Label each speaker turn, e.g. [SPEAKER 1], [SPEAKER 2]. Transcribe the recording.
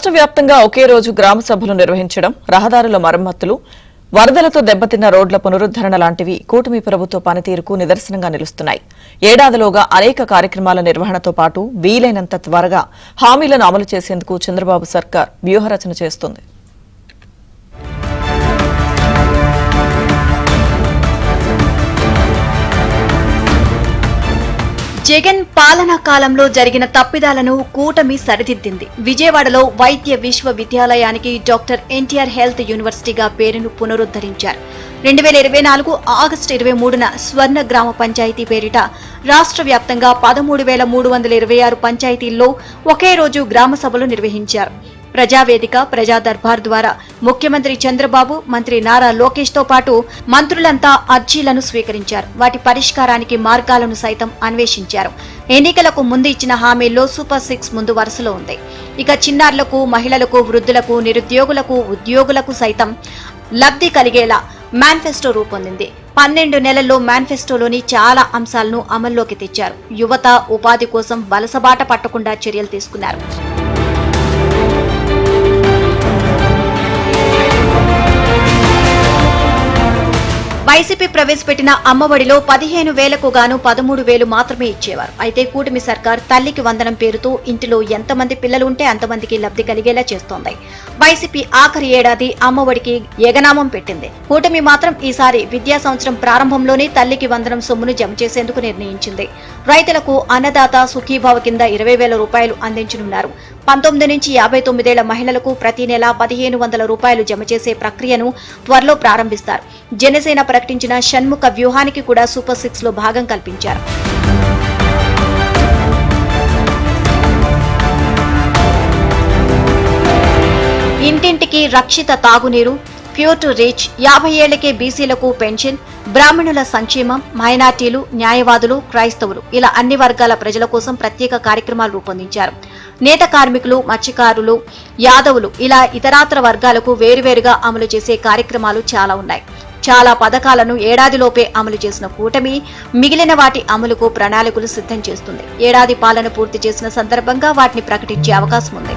[SPEAKER 1] రాష్ట్ర వ్యాప్తంగా ఒకే రోజు గ్రామ సభలు నిర్వహించడం, రహదారుల మరమ్మతులు, వరదలతో దెబ్బతిన్న రోడ్ల పునరుద్దరణ లాంటివి కూటమి ప్రభుత్వ పనితీరుకు నిదర్శనంగా నిలుస్తున్నాయి. ఏడాదిలోగా అనేక కార్యక్రమాల నిర్వహణతో పాటు వీలైనంత త్వరగా హామీలను అమలు చేసేందుకు చంద్రబాబు సర్కార్ వ్యూహరచన చేస్తుంది.
[SPEAKER 2] జగన్ పాలనా కాలంలో జరిగిన తప్పిదాలను కూటమి సరిదిద్దింది. విజయవాడలో వైద్య విశ్వవిద్యాలయానికి డాక్టర్ ఎన్టీఆర్ హెల్త్ యూనివర్సిటీగా పేరును పునరుద్ధరించారు. 2024 ఆగస్టు 23న స్వర్ణ గ్రామ పంచాయతీ పేరిట రాష్ట్ర వ్యాప్తంగా 13,326 పంచాయతీల్లో ఒకే రోజు గ్రామ సభలు నిర్వహించారు. ప్రజావేదిక, ప్రజా దర్బార్ ద్వారా ముఖ్యమంత్రి చంద్రబాబు, మంత్రి నారా లోకేష్ తో పాటు మంత్రులంతా అర్జీలను స్వీకరించారు. వాటి పరిష్కారానికి మార్గాలను సైతం అన్వేషించారు. ఎన్నికలకు ముందు ఇచ్చిన హామీల్లో సూపర్ 6 ముందు వరుసలో ఉంది. ఇక చిన్నారులకు, మహిళలకు, వృద్ధులకు, నిరుద్యోగులకు, ఉద్యోగులకు సైతం లబ్ధి కలిగేలా మేనిఫెస్టో రూపొందింది. 12 నెలల్లో మేనిఫెస్టోలోని చాలా అంశాలను అమల్లోకి తెచ్చారు. యువత ఉపాధి కోసం వలసబాట పట్టకుండా చర్యలు తీసుకున్నారు. వైసీపీ ప్రవేశపెట్టిన అమ్మఒడిలో 15,000కు గాను 13,000 మాత్రమే ఇచ్చేవారు. అయితే కూటమి సర్కార్ తల్లికి వందనం పేరుతో ఇంటిలో ఎంతమంది పిల్లలు ఉంటే అంతమందికి లబ్ధి కలిగేలా చేస్తోంది. వైసీపీ ఆఖరి ఏడాది అమ్మఒడికి ఎగనామం పెట్టింది. కూటమి మాత్రం ఈసారి విద్యా సంవత్సరం ప్రారంభంలోనే తల్లికి వందనం సొమ్మును జమ చేసేందుకు నిర్ణయించింది. రైతులకు అన్నదాత సుఖీభావ కింద 20,000 రూపాయలు అందించనున్నారు. 19 నుంచి 59 ఏళ్ల మహిళలకు ప్రతి నెల 1,500 రూపాయలు జమ చేసే ప్రక్రియను త్వరలో ప్రారంభిస్తారు. జనసేన ప్రకటించిన షణ్ముఖ వ్యూహానికి కూడా సూపర్ 6 లో భాగం కల్పించారు. ఇంటింటికి రక్షిత తాగునీరు, ప్యూర్ టు రీచ్, 50 ఏళ్లకే బీసీలకు పెన్షన్, బ్రాహ్మణుల సంక్షేమం, మైనార్టీలు, న్యాయవాదులు, క్రైస్తవులు ఇలా అన్ని వర్గాల ప్రజల కోసం ప్రత్యేక కార్యక్రమాలు రూపొందించారు. నేత కార్మికులు, మత్స్యకారులు, యాదవులు ఇలా ఇతరాత్ర వర్గాలకు వేరువేరుగా అమలు చేసే కార్యక్రమాలు చాలా ఉన్నాయి. చాలా పథకాలను ఏడాదిలోపే అమలు చేసిన కూటమి మిగిలిన వాటి అమలుకు ప్రణాళికలు సిద్ధం చేస్తుంది. ఏడాది పాలన పూర్తి చేసిన సందర్భంగా వాటిని ప్రకటించే అవకాశం ఉంది.